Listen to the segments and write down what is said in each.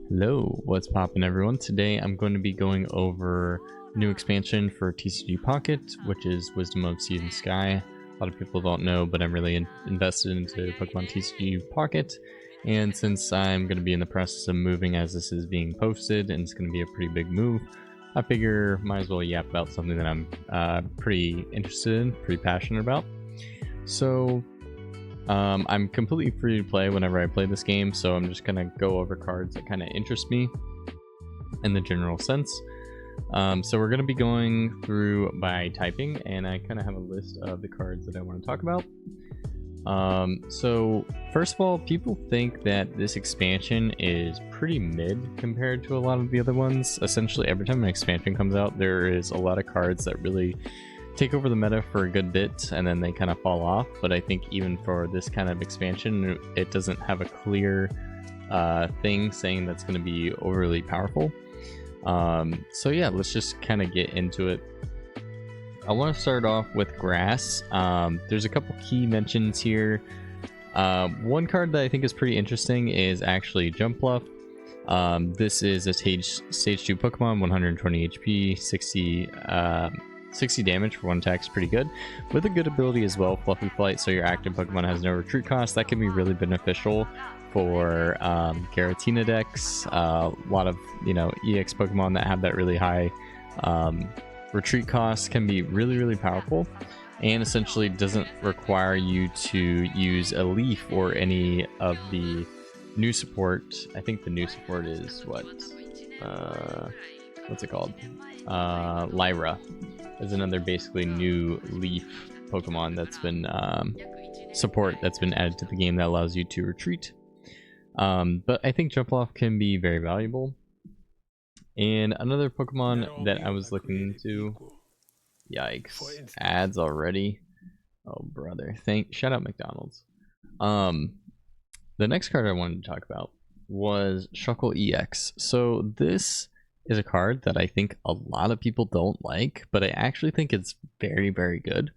Hello, what's poppin' everyone? Today I'm going to be going over new expansion for TCG Pocket, which is Wisdom of Seaandsky. A lot of people don't know, but I'm really invested into Pokemon TCG Pocket, and since I'm going to be in the process of moving as this is being posted, and it's going to be a pretty big move, I figure might as well yap about something that I'm pretty interested in, pretty passionate about. So I'm completely free to play whenever I play this game, so I'm just gonna go over cards that kind of interest me in the general sense. So we're gonna be going through by typing, and I kind of have a list of the cards that I want to talk about. So first of all, people think that this expansion is pretty mid compared to a lot of the other ones. Essentially, every time an expansion comes out, there is a lot of cards that really take over the meta for a good bit and then they kind of fall off. But I think even for this kind of expansion, it doesn't have a clear thing saying that's going to be overly powerful. So yeah, let's just kind of get into it. I want to start off with grass. There's a couple key mentions here. One card that I think is pretty interesting is actually Jump Bluff. This is a stage 2 Pokemon, 120 HP, 60 damage for one attack is pretty good, with a good ability as well, Fluffy Flight, so your active Pokemon has no retreat cost. That can be really beneficial for Giratina decks. A lot of EX Pokemon that have that really high retreat cost can be really powerful, and essentially doesn't require you to use a leaf or any of the new support. I think the new support is what's it called? Lyra is another basically new leaf Pokemon that's been support that's been added to the game that allows you to retreat. But I think Jump Off can be very valuable. And another Pokemon that I was looking into, yikes, ads already. Oh brother, shout out McDonald's. The next card I wanted to talk about was Shuckle EX. So this is a card that I think a lot of people don't like, but I actually think it's very good.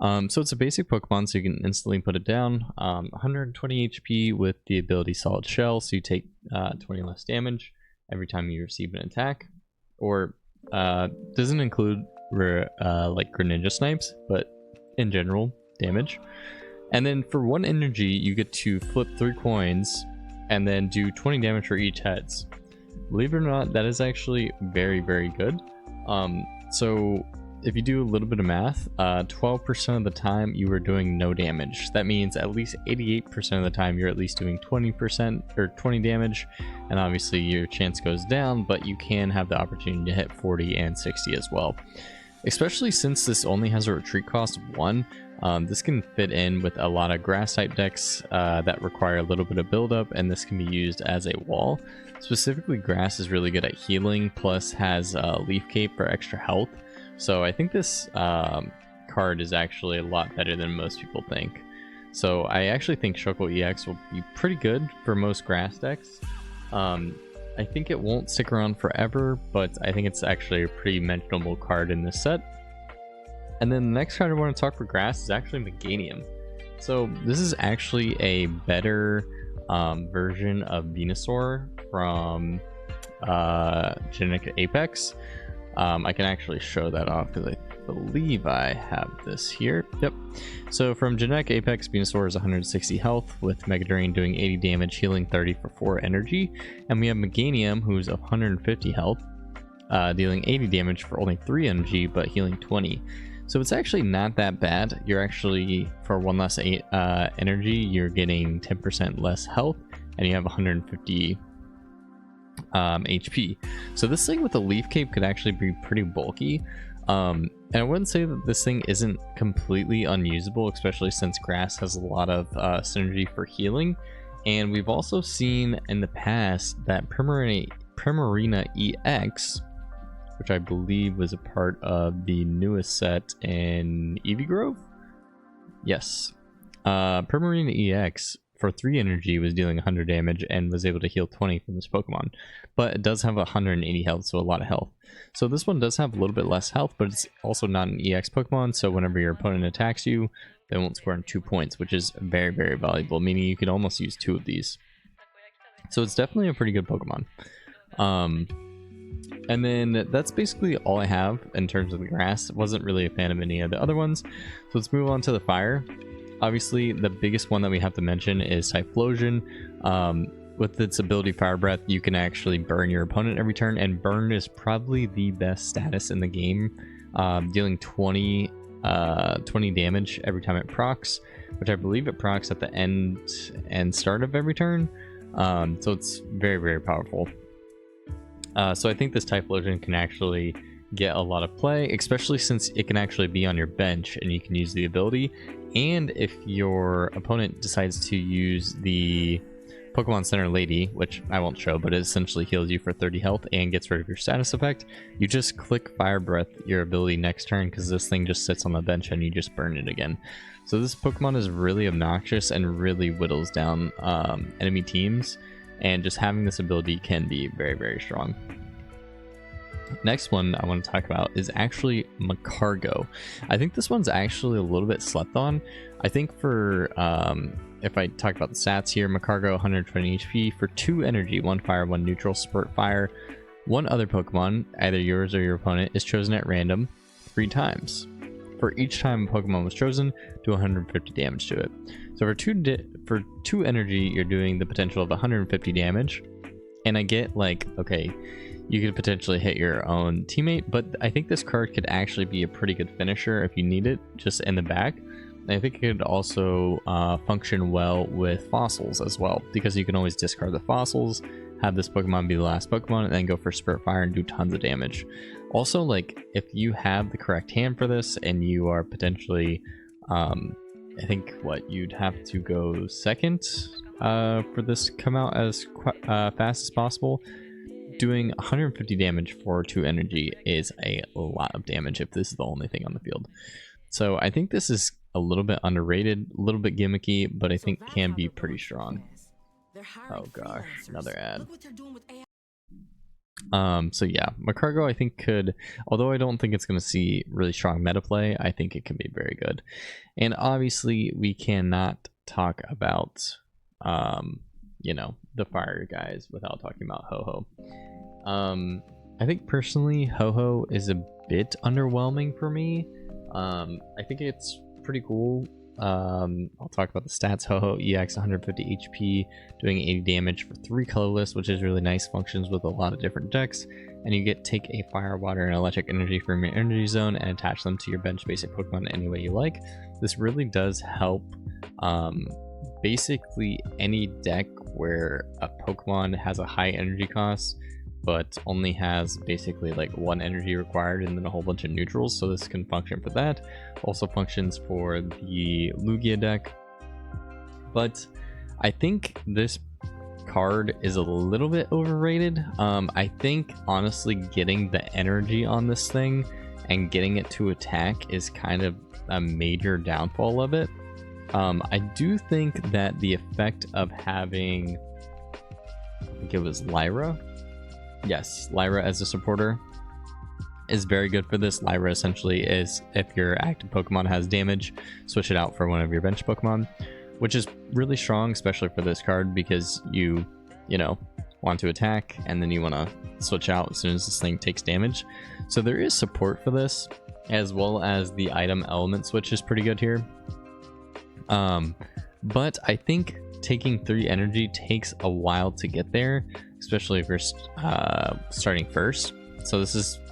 So it's a basic Pokemon, so you can instantly put it down. 120 HP with the ability Solid Shell, so you take 20 less damage every time you receive an attack. Or doesn't include like Greninja Snipes, but in general damage. And then for 1 energy, you get to flip 3 coins and then do 20 damage for each heads. Believe it or not, that is actually very good. So if you do a little bit of math, 12% of the time you are doing no damage. That means at least 88% of the time you're at least doing 20% or 20 damage, and obviously your chance goes down, but you can have the opportunity to hit 40 and 60 as well. Especially since this only has a retreat cost of 1, this can fit in with a lot of grass type decks that require a little bit of buildup, and this can be used as a wall. Specifically, grass is really good at healing, plus has Leaf Cape for extra health. So I think this card is actually a lot better than most people think. So I actually think Shuckle EX will be pretty good for most grass decks. I think it won't stick around forever, but I think it's actually a pretty mentionable card in this set. And then the next card I want to talk for grass is actually Meganium. So this is actually a better version of Venusaur from Genetic Apex. I can actually show that off because I believe I have this here. Yep. So from Genetic Apex, Venusaur is 160 health with Mega Drain doing 80 damage, healing 30 for 4 energy. And we have Meganium, who's 150 health, dealing 80 damage for only 3 energy, but healing 20. So it's actually not that bad. You're actually, for 1 less energy, you're getting 10% less health, and you have 150 HP. So this thing with the Leaf Cape could actually be pretty bulky. And I wouldn't say that this thing isn't completely unusable, especially since grass has a lot of synergy for healing. And we've also seen in the past that Primarina EX, which I believe was a part of the newest set in Eevee Grove. Yes. Primarina EX for 3 energy was dealing 100 damage and was able to heal 20 from this Pokemon. But it does have 180 health, so a lot of health. So this one does have a little bit less health, but it's also not an EX Pokemon, so whenever your opponent attacks you, they won't score on 2 points, which is very valuable, meaning you could almost use 2 of these. So it's definitely a pretty good Pokemon. And then that's basically all I have in terms of the grass. Wasn't really a fan of any of the other ones. So let's move on to the fire. Obviously, the biggest one that we have to mention is Typhlosion. With its ability Fire Breath, you can actually burn your opponent every turn, and burn is probably the best status in the game, dealing 20 damage every time it procs, which I believe it procs at the end and start of every turn. So it's very, very powerful. So I think this Typhlosion can actually get a lot of play, especially since it can actually be on your bench and you can use the ability. And if your opponent decides to use the Pokemon Center Lady, which I won't show, but it essentially heals you for 30 health and gets rid of your status effect, you just click Fire Breath your ability next turn, because this thing just sits on the bench and you just burn it again. So this Pokemon is really obnoxious and really whittles down enemy teams, and just having this ability can be very, very strong. Next one I want to talk about is actually Magcargo. I think this one's actually a little bit slept on. I think for if I talk about the stats here, Magcargo 120 HP for 2 energy, 1 fire, 1 neutral, spurt fire. 1 other Pokemon, either yours or your opponent, is chosen at random 3 times. For each time a Pokemon was chosen, do 150 damage to it. So for 2 energy, you're doing the potential of 150 damage. And I get like, okay, you could potentially hit your own teammate, but I think this card could actually be a pretty good finisher if you need it, just in the back. I think it could also function well with fossils as well, because you can always discard the fossils, have this Pokemon be the last Pokemon, and then go for Spirit Fire and do tons of damage. Also, like, if you have the correct hand for this and you are potentially, I think you'd have to go second for this to come out as fast as possible. Doing 150 damage for 2 energy is a lot of damage if this is the only thing on the field. So I think this is a little bit underrated, a little bit gimmicky, but I think can be pretty strong. Oh gosh, another ad. So yeah, Magcargo I think could, although I don't think it's going to see really strong meta play, I think it can be very good. And obviously we cannot talk about you know, the fire guys without talking about Ho-Oh. I think personally Ho-Oh is a bit underwhelming for me. I think it's pretty cool. I'll talk about the stats. Ho-Oh EX 150 HP, doing 80 damage for 3 colorless, which is really nice. Functions with a lot of different decks, and you get take a fire, water, and electric energy from your energy zone and attach them to your bench basic Pokemon any way you like. This really does help basically any deck where a Pokemon has a high energy cost but only has basically like 1 energy required and then a whole bunch of neutrals, so this can function for that. Also functions for the Lugia deck. But I think this card is a little bit overrated. I think honestly getting the energy on this thing and getting it to attack is kind of a major downfall of it. I do think that the effect of having, I think it was Lyra. Yes, Lyra as a supporter is very good for this. Lyra essentially is, if your active Pokemon has damage, switch it out for one of your bench Pokemon, which is really strong, especially for this card, because you know, want to attack and then you want to switch out as soon as this thing takes damage. So there is support for this, as well as the item element switch is pretty good here. But I think taking 3 energy takes a while to get there, especially if you're starting first. So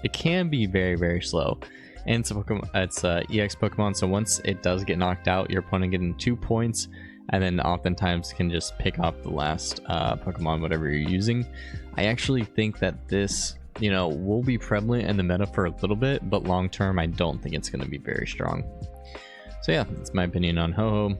it can be very, very slow. And it's EX Pokemon, so once it does get knocked out, your opponent getting 2 points, and then oftentimes can just pick up the last Pokemon, whatever you're using. I actually think that this, you know, will be prevalent in the meta for a little bit, but long term, I don't think it's going to be very strong. So yeah, that's my opinion on Ho-Oh.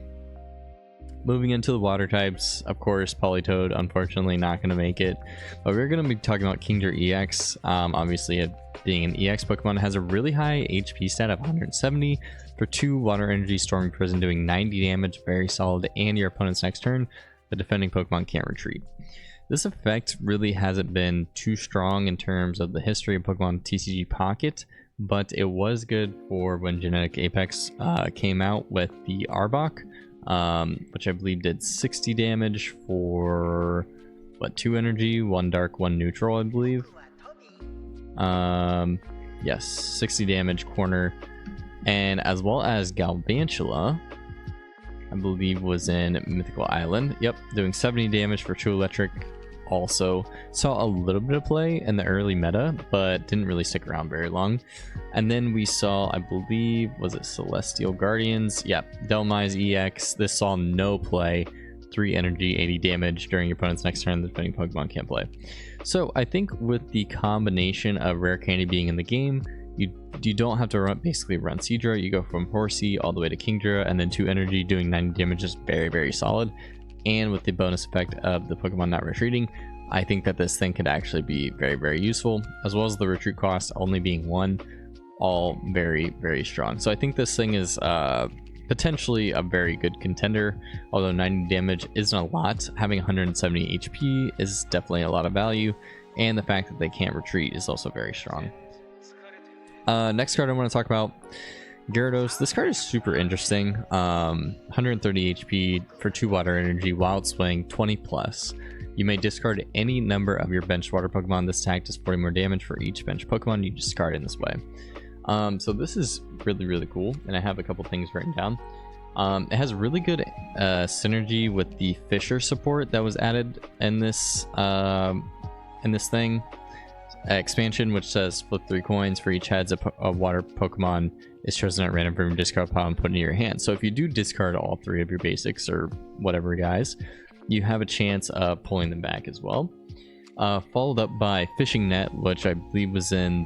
Moving into the water types, of course, Politoed, unfortunately not going to make it. But we're going to be talking about Kingdra EX. Obviously, being an EX Pokemon, has a really high HP stat of 170 for 2 Water Energy Storm Prison, doing 90 damage, very solid. And your opponent's next turn, the defending Pokemon can't retreat. This effect really hasn't been too strong in terms of the history of Pokemon TCG Pocket, but it was good for when Genetic Apex came out with the Arbok. Which I believe did 60 damage for what, 2 energy, 1 dark, 1 neutral, I believe. Yes, 60 damage corner, and as well as Galvantula, I believe was in Mythical Island. Yep, doing 70 damage for 2 electric. Also saw a little bit of play in the early meta, but didn't really stick around very long. And then we saw, I believe, was it Celestial Guardians? Yep, Delmize EX. This saw no play. 3 energy, 80 damage during your opponent's next turn. The defending Pokemon can't play. So I think with the combination of rare candy being in the game, you don't have to basically run Seadra. You go from Horsey all the way to Kingdra, and then 2 energy doing 90 damage is very, very solid. And with the bonus effect of the Pokemon not retreating, I think that this thing could actually be very, very useful, as well as the retreat cost only being 1, all very, very strong. So I think this thing is potentially a very good contender, although 90 damage isn't a lot. Having 170 HP is definitely a lot of value, and the fact that they can't retreat is also very strong. Next card I want to talk about, Gyarados. This card is super interesting. 130 HP for 2 water energy, wild swing, 20 plus. You may discard any number of your bench water Pokemon. This attack does 40 more damage for each bench Pokemon you discard in this way. So this is really, really cool, and I have a couple things written down. It has really good synergy with the Fisher support that was added in this thing. Expansion, which says flip 3 coins for each heads a water Pokemon is chosen at random from your discard pile and put into your hand. So if you do discard all 3 of your basics or whatever guys, you have a chance of pulling them back as well. Followed up by Fishing Net, which I believe was in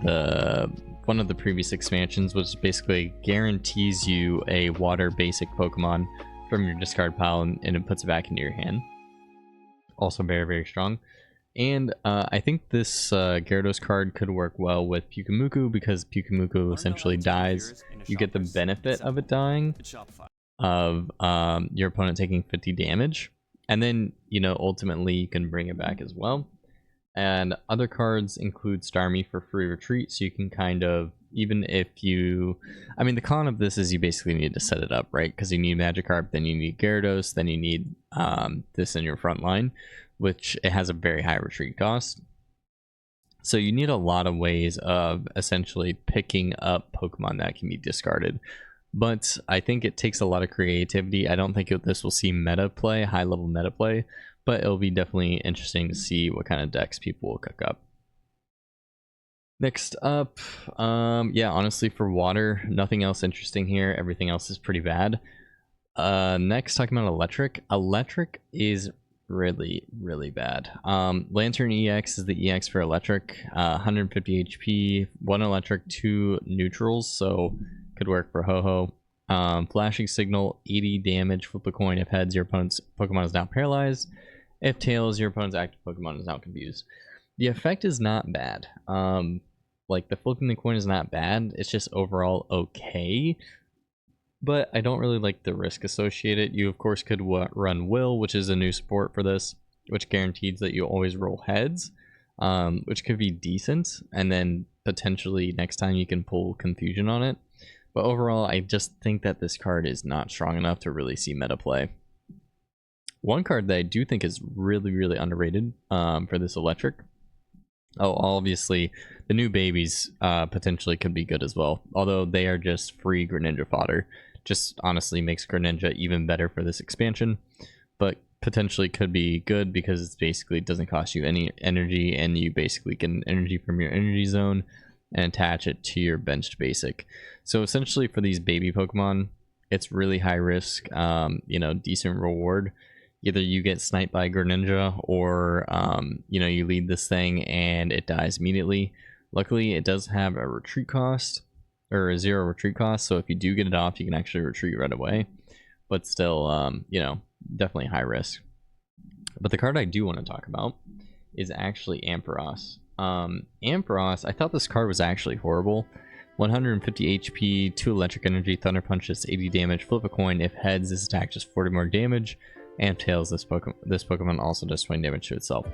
one of the previous expansions, which basically guarantees you a water basic Pokemon from your discard pile, and it puts it back into your hand. Also very, very strong. And I think this Gyarados card could work well with Pyukumuku, because Pyukumuku essentially dies. You get the benefit of it dying, of your opponent taking 50 damage. And then, you know, ultimately you can bring it back as well. And other cards include Starmie for free retreat, so you can kind of, even if you... I mean, the con of this is you basically need to set it up, right? Because you need Magikarp, then you need Gyarados, then you need this in your front line, which it has a very high retreat cost. So you need a lot of ways of essentially picking up Pokemon that can be discarded. But I think it takes a lot of creativity. I don't think this will see meta play, high level meta play, but it'll be definitely interesting to see what kind of decks people will cook up. Next up, yeah, honestly for water, nothing else interesting here. Everything else is pretty bad. Next, talking about electric. Electric is really, really bad. Lantern EX is the EX for electric. 150 HP, 1 electric, 2 neutrals, so could work for Ho-Oh. Flashing Signal, 80 damage. Flip a coin. If heads, your opponent's Pokemon is now paralyzed. If tails, your opponent's active Pokemon is now confused. The effect is not bad. Like, the flipping the coin is not bad. It's just overall okay. But I don't really like the risk associated. You, of course, could run Will, which is a new support for this, which guarantees that you always roll heads, which could be decent. And then potentially next time you can pull Confusion on it. But overall, I just think that this card is not strong enough to really see meta play. One card that I do think is really, really underrated for this electric. Oh, obviously, the new babies potentially could be good as well. Although they are just free Greninja fodder. Just honestly makes Greninja even better for this expansion. But potentially could be good because it basically doesn't cost you any energy. And you basically get an energy from your energy zone and attach it to your benched basic. So essentially for these baby Pokemon, it's really high risk, you know, decent reward. Either you get sniped by Greninja or, you know, you lead this thing and it dies immediately. Luckily, it does have a retreat cost, or a 0 retreat cost. So if you do get it off, you can actually retreat right away. But still, you know, definitely high risk. But the card I do want to talk about is actually Ampharos. Ampharos, I thought this card was actually horrible. 150 HP, 2 electric energy, Thunder Punch does 80 damage, flip a coin. If heads, this attack does 40 more damage. And tails, this Pokemon also does 20 damage to itself.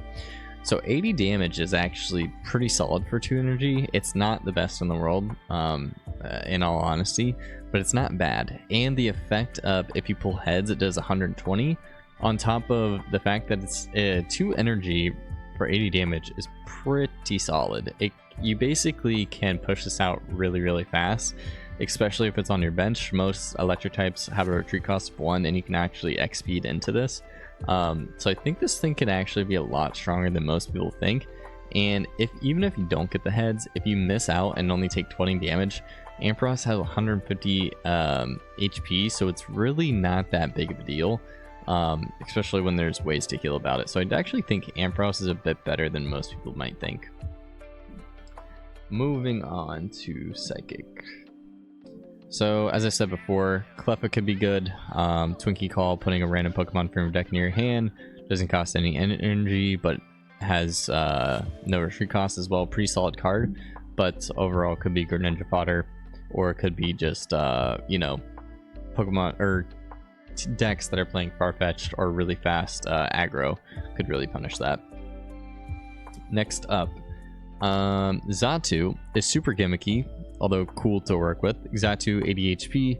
So 80 damage is actually pretty solid for 2 energy. It's not the best in the world, in all honesty, but it's not bad. And the effect of if you pull heads, it does 120. on top of the fact that it's 2 energy for 80 damage is pretty solid. You basically can push this out really fast, especially if it's on your bench. Most electric types have a retreat cost of 1, and you can actually X-speed into this. So I think this thing can actually be a lot stronger than most people think. And even if you don't get the heads, if you miss out and only take 20 damage, Ampharos has 150 HP, so it's really not that big of a deal, especially when there's ways to heal about it. So I actually think Ampharos is a bit better than most people might think. Moving on to Psychic. So as I said before, Cleffa could be good. Twinkie Call, putting a random Pokemon from your deck near your hand, doesn't cost any energy, but has no retreat cost as well. Pretty solid card, but overall could be Greninja fodder, or it could be just you know, Pokemon or decks that are playing Farfetch'd or really fast aggro could really punish that. Next up, Xatu is super gimmicky, although cool to work with. Xatu, 80 HP,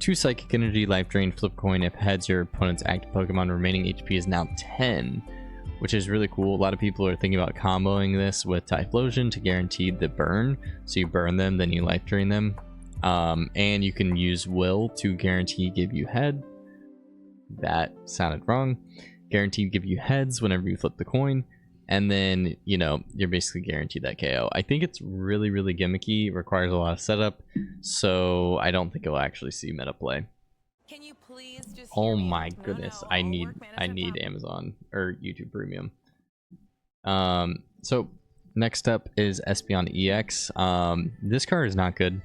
2 Psychic Energy, Life Drain, flip coin. If heads, your opponent's active Pokemon remaining HP is now 10, which is really cool. A lot of people are thinking about comboing this with Typhlosion to guarantee the burn. So you burn them, then you Life Drain them. And you can use Will to guarantee give you head. That sounded wrong. Guaranteed give you heads whenever you flip the coin. And then, you know, you're basically guaranteed that KO. I think it's really gimmicky, requires a lot of setup, so I don't think it'll actually see meta play. Can you please just oh my goodness, I need Amazon or YouTube Premium. So next up is Espeon EX. This card is not good.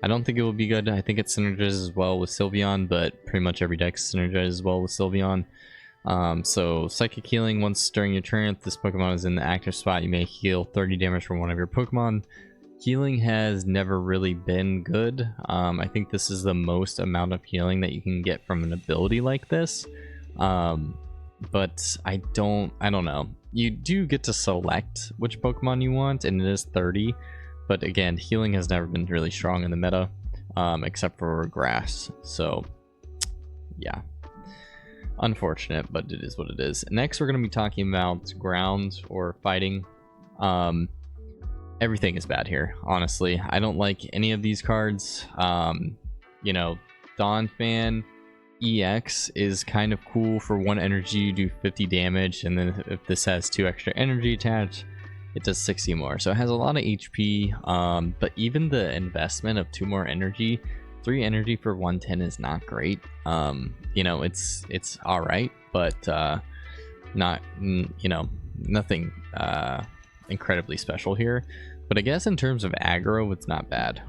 I don't think it will be good. I think it synergizes well with Sylveon, but pretty much every deck synergizes well with Sylveon. So Psychic Healing, once during your turn, if this Pokemon is in the active spot, you may heal 30 damage from one of your Pokemon. Healing has never really been good. I think this is the most amount of healing that you can get from an ability like this. But I don't know. You do get to select which Pokemon you want, and it is 30. But again, healing has never been really strong in the meta, except for grass. So yeah. Unfortunate, but it is what it is. Next, we're going to be talking about ground or fighting. Everything is bad here, honestly. I don't like any of these cards. You know, Donphan EX is kind of cool. For 1 energy, you do 50 damage, and then if this has 2 extra energy attached, it does 60 more. So it has a lot of HP, but even the investment of 2 more energy, 3 energy for 110 is not great. You know, it's all right, but not, you know, nothing incredibly special here. But I guess in terms of aggro, it's not bad.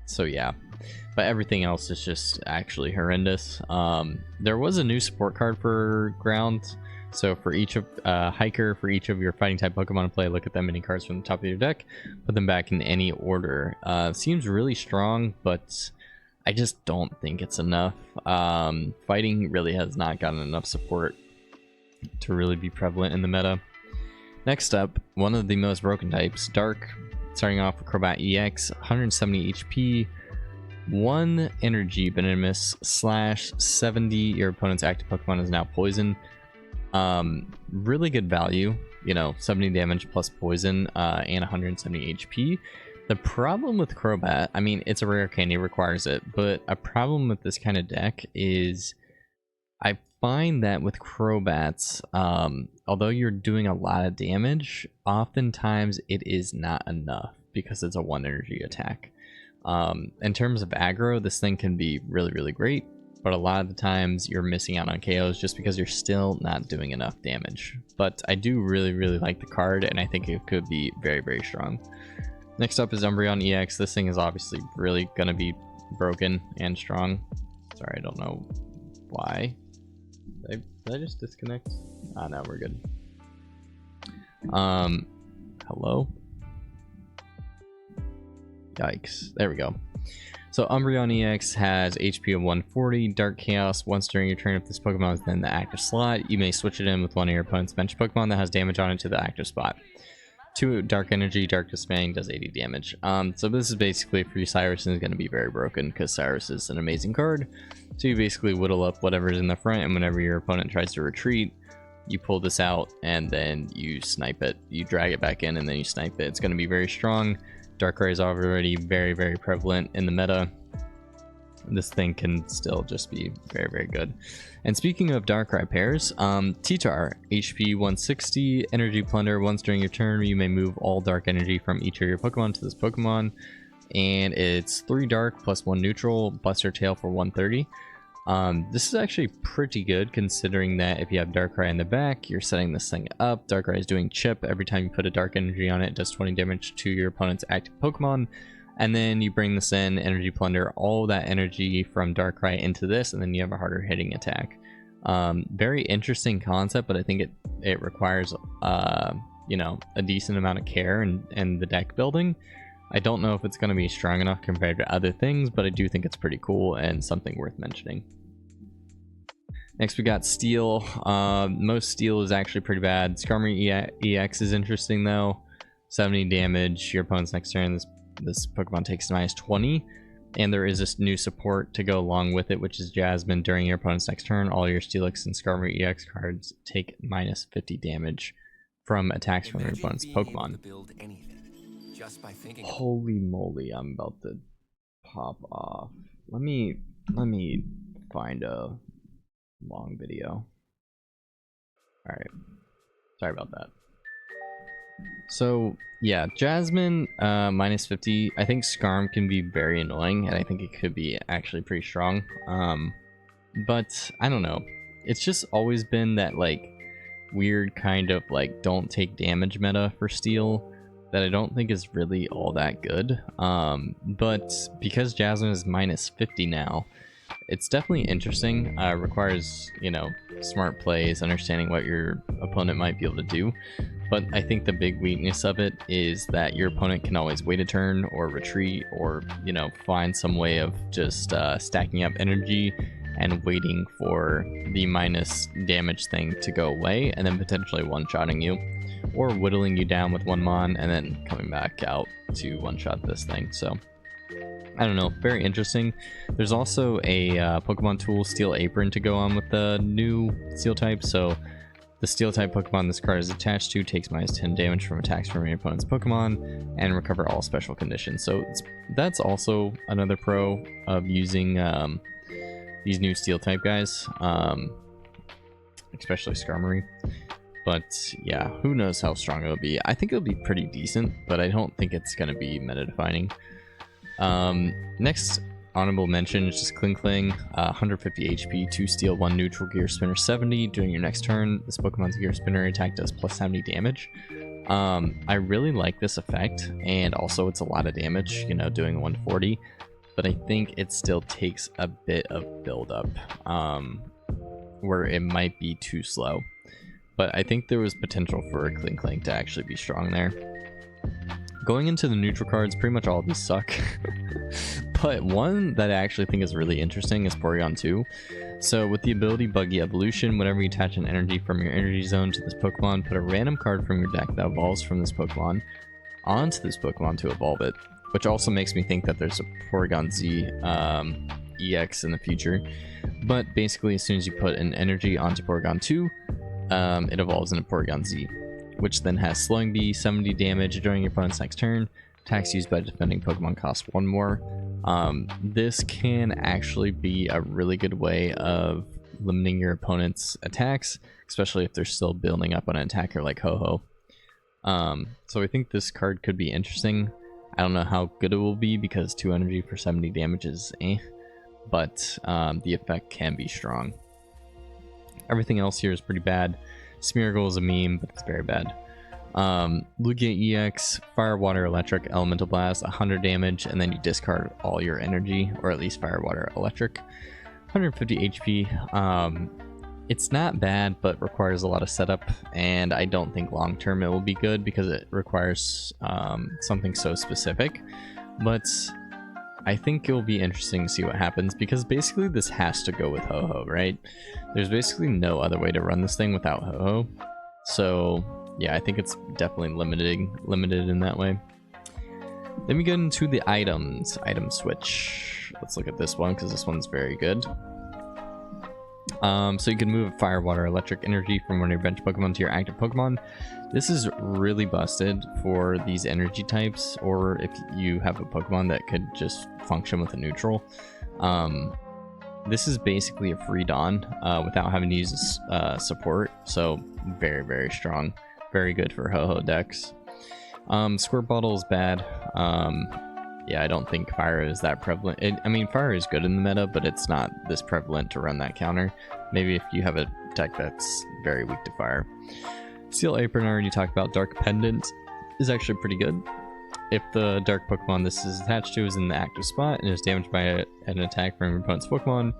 So yeah, but everything else is just actually horrendous. There was a new support card for ground. So for each of Hiker, for each of your fighting type Pokemon in play, look at the mini cards from the top of your deck, put them back in any order. Seems really strong, but I just don't think it's enough. Fighting really has not gotten enough support to really be prevalent in the meta. Next up, one of the most broken types, Dark, starting off with Crobat EX, 170 HP, 1 energy venomous slash 70. Your opponent's active Pokemon is now poison. Really good value, you know, 70 damage plus poison, and 170 HP. The problem with Crobat, I mean, it's a rare candy, requires it, but a problem with this kind of deck is I find that with Crobats, although you're doing a lot of damage, oftentimes it is not enough because it's a 1 energy attack. In terms of aggro, this thing can be really great, but a lot of the times you're missing out on KOs just because you're still not doing enough damage. But I do really like the card, and I think it could be very strong. Next up is Umbreon EX. This thing is obviously really gonna be broken and strong. Sorry, I don't know why. Did I just disconnect? Ah, no, we're good. Hello? Yikes. There we go. So Umbreon EX has HP of 140, Dark Chaos. Once during your turn, if this Pokemon is in the active slot, you may switch it in with one of your opponent's bench Pokemon that has damage on it to the active spot. 2 dark energy, dark dismaying, does 80 damage. So this is basically free Cyrus and is going to be very broken because Cyrus is an amazing card. So you basically whittle up whatever's in the front, and whenever your opponent tries to retreat, you pull this out and then you snipe it. You drag it back in and then you snipe it. It's going to be very strong. Darkrai is already very, very prevalent in the meta. This thing can still just be very, very good. And speaking of Darkrai pairs, T-Tar, HP 160, Energy Plunder. Once during your turn, you may move all dark energy from each of your Pokemon to this Pokemon. And it's 3 dark plus 1 neutral, Buster Tail for 130. This is actually pretty good considering that if you have Darkrai in the back, you're setting this thing up. Darkrai is doing chip. Every time you put a dark energy on it, it does 20 damage to your opponent's active Pokemon. And then you bring this in, Energy Plunder, all that energy from Darkrai into this, and then you have a harder hitting attack. Very interesting concept, but I think it requires, you know, a decent amount of care and the deck building. I don't know if it's going to be strong enough compared to other things, but I do think it's pretty cool and something worth mentioning. Next we got Steel. Most Steel is actually pretty bad. Skarmory EX is interesting though. 70 damage. Your opponent's next turn, this Pokemon takes -20. And there is this new support to go along with it, which is Jasmine. During your opponent's next turn, all your Steelix and Skarmory EX cards take -50 damage from attacks from your opponent's Pokemon. Holy moly, I'm about to pop off. Let me find a long video. Alright. Sorry about that. So yeah, Jasmine -50. I think Skarm can be very annoying, and I think it could be actually pretty strong. But I don't know. It's just always been that like weird kind of like don't take damage meta for Steel that I don't think is really all that good. But because Jasmine is -50 now, it's definitely interesting. Requires, you know, smart plays, understanding what your opponent might be able to do. But I think the big weakness of it is that your opponent can always wait a turn or retreat or, you know, find some way of just stacking up energy and waiting for the minus damage thing to go away and then potentially one-shotting you or whittling you down with one mon and then coming back out to one-shot this thing. So I don't know, very interesting. There's also a Pokemon tool Steel Apron to go on with the new Steel type. So the Steel type Pokemon this card is attached to takes -10 damage from attacks from your opponent's Pokemon and recover all special conditions. So that's also another pro of using these new Steel type guys, especially Skarmory. But yeah, who knows how strong it'll be. I think it'll be pretty decent, but I don't think it's going to be meta defining. Next honorable mention is just Klinkling, 150 HP, 2 Steel, 1 neutral, Gear Spinner 70. During your next turn, this Pokemon's Gear Spinner attack does +70 damage. I really like this effect, and also it's a lot of damage, you know, doing 140, but I think it still takes a bit of build up, where it might be too slow. But I think there was potential for a Klinkling to actually be strong there. Going into the neutral cards, pretty much all of these suck. But one that I actually think is really interesting is Porygon 2. So with the ability Buggy Evolution, whenever you attach an energy from your energy zone to this Pokemon, put a random card from your deck that evolves from this Pokemon onto this Pokemon to evolve it. Which also makes me think that there's a Porygon Z EX in the future. But basically, as soon as you put an energy onto Porygon 2, it evolves into Porygon Z, which then has Slowing Bee, 70 damage during your opponent's next turn. Attacks used by defending Pokemon cost 1 more. This can actually be a really good way of limiting your opponent's attacks, especially if they're still building up on an attacker like Ho-Oh. So I think this card could be interesting. I don't know how good it will be because 2 energy for 70 damage is but the effect can be strong. Everything else here is pretty bad. Smeargle is a meme, but it's very bad. Lugia EX, Fire, Water, Electric, Elemental Blast, 100 damage, and then you discard all your energy, or at least Fire, Water, Electric. 150 HP. It's not bad, but requires a lot of setup, and I don't think long term it will be good because it requires something so specific. But I think it will be interesting to see what happens because basically this has to go with Ho-Oh, right? There's basically no other way to run this thing without Ho-Oh. So yeah, I think it's definitely limited in that way. Then we get into the items. Item switch. Let's look at this one because this one's very good. So you can move fire, water, electric energy from one of your bench Pokemon to your active Pokemon. This is really busted for these energy types, or if you have a Pokemon that could just function with a neutral. This is basically a free Dawn without having to use support, so very, very strong. Very good for Ho-Ho decks. Squirt Bottle is bad. Yeah, I don't think fire is that prevalent. I mean, fire is good in the meta, but it's not this prevalent to run that counter. Maybe if you have a deck that's very weak to fire. Steel Apron, I already talked about. Dark Pendant is actually pretty good. If the dark Pokemon this is attached to is in the active spot and is damaged by an attack from your opponent's Pokemon,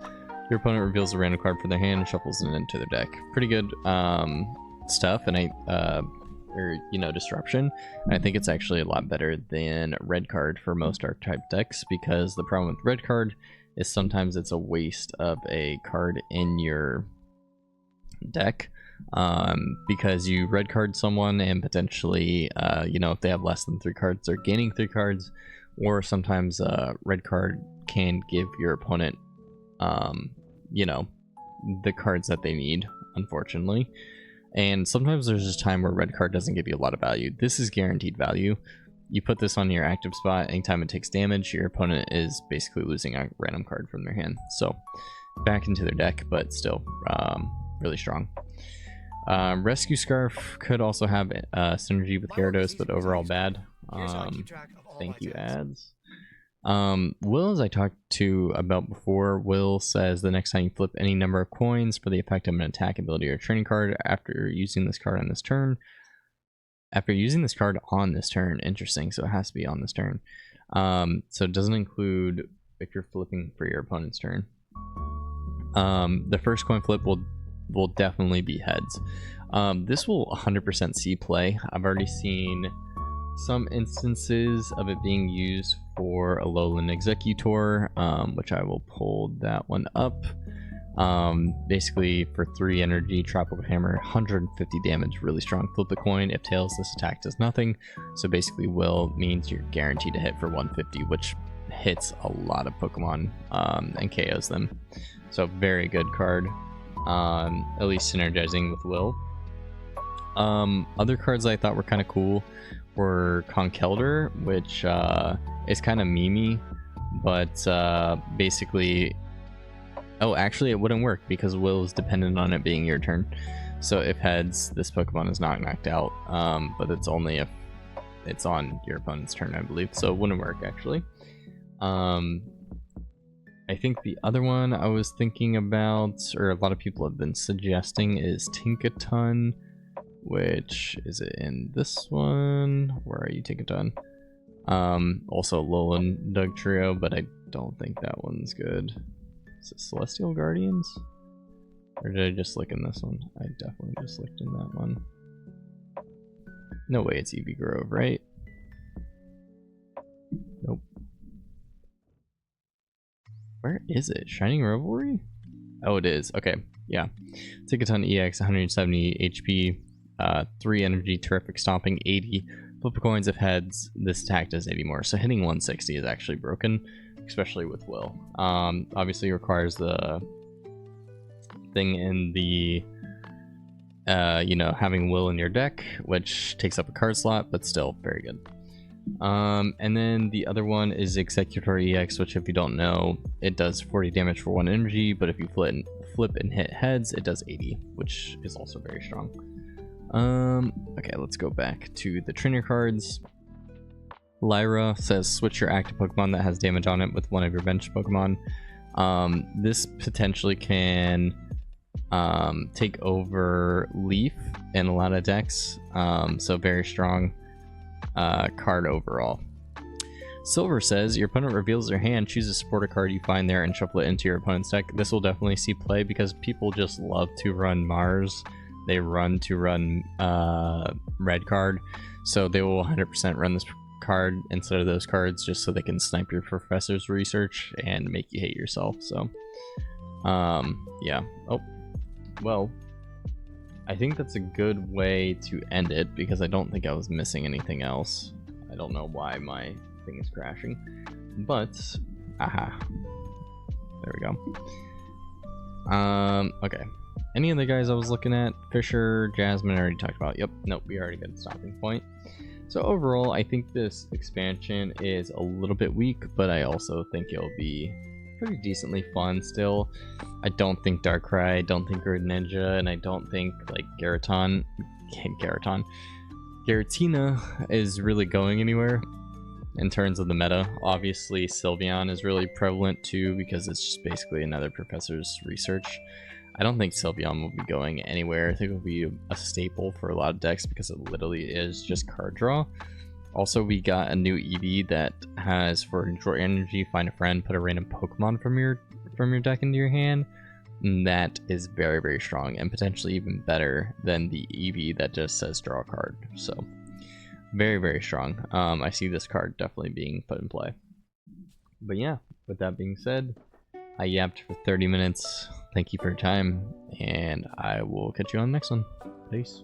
your opponent reveals a random card from their hand and shuffles it into their deck. Pretty good stuff, and disruption. And I think it's actually a lot better than red card for most archetype decks, because the problem with red card is sometimes it's a waste of a card in your deck, because you red card someone and potentially if they have less than 3 cards, they're gaining 3 cards, or sometimes red card can give your opponent the cards that they need, unfortunately. And sometimes there's just time where red card doesn't give you a lot of value. This is guaranteed value. You put this on your active spot, anytime it takes damage, your opponent is basically losing a random card from their hand. So back into their deck, but still really strong. Rescue Scarf could also have synergy with Gyarados, but overall bad. Thank you, ads. Will, as I talked to about before, Will says the next time you flip any number of coins for the effect of an attack ability or a training card after using this card on this turn. Interesting, so it has to be on this turn. So it doesn't include if you're flipping for your opponent's turn. The first coin flip will definitely be heads. This will 100% see play. I've already seen some instances of it being used for Alolan Executor, which I will pull that one up. Basically for 3 energy, Tropical Hammer, 150 damage, really strong. Flip the coin. If tails, this attack does nothing. So basically Will means you're guaranteed to hit for 150, which hits a lot of Pokemon and KOs them. So very good card, at least synergizing with Will. Other cards I thought were kind of cool were Conkeldurr, which is kind of memey, but basically, oh, actually it wouldn't work because Will is dependent on it being your turn. So if heads, this Pokemon is not knocked out, but it's only if it's on your opponent's turn, I believe. So it wouldn't work actually. I think the other one I was thinking about, or a lot of people have been suggesting, is Tinkaton. Which is it in this one? Where are you, Tinkaton? Also Alolan Dugtrio, but I don't think that one's good. Is it Celestial Guardians? Or did I just look in this one? I definitely just looked in that one. No way it's EV Grove, right? Nope. Where is it? Shining Revelry? Oh, it is. Okay, yeah. Tinkaton EX, 170 HP. 3 energy, terrific stomping, 80. Flip the coins if heads, this attack does 80 more. So hitting 160 is actually broken, especially with Will. Obviously requires the thing in the, having Will in your deck, which takes up a card slot, but still very good. And then the other one is Executor EX, which if you don't know, it does 40 damage for 1 energy, but if you flip and hit heads, it does 80, which is also very strong. Okay, let's go back to the trainer cards. Lyra says switch your active Pokemon that has damage on it with one of your bench Pokemon. This potentially can take over Leaf in a lot of decks, so very strong card overall. Silver says your opponent reveals their hand, choose a supporter card you find there and shuffle it into your opponent's deck. This will definitely see play because people just love to run Mars. They run to run red card, so they will 100% run this card instead of those cards just so they can snipe your professor's research and make you hate yourself. So yeah. Oh well, I think that's a good way to end it because I don't think I was missing anything else. I don't know why my thing is crashing, but aha, there we go. Okay. Any of the guys I was looking at, Fisher, Jasmine, I already talked about. Yep, nope, we already got a stopping point. So overall, I think this expansion is a little bit weak, but I also think it'll be pretty decently fun still. I don't think Darkrai, I don't think Greninja, and I don't think like Garatina is really going anywhere in terms of the meta. Obviously, Sylveon is really prevalent too because it's just basically another professor's research. I don't think Sylveon will be going anywhere. I think it will be a staple for a lot of decks because it literally is just card draw. Also, we got a new EV that has for draw energy, find a friend, put a random Pokemon from your deck into your hand. And that is very, very strong and potentially even better than the EV that just says draw a card. So very, very strong. I see this card definitely being put in play. But yeah, with that being said, I yapped for 30 minutes. Thank you for your time, and I will catch you on the next one. Peace.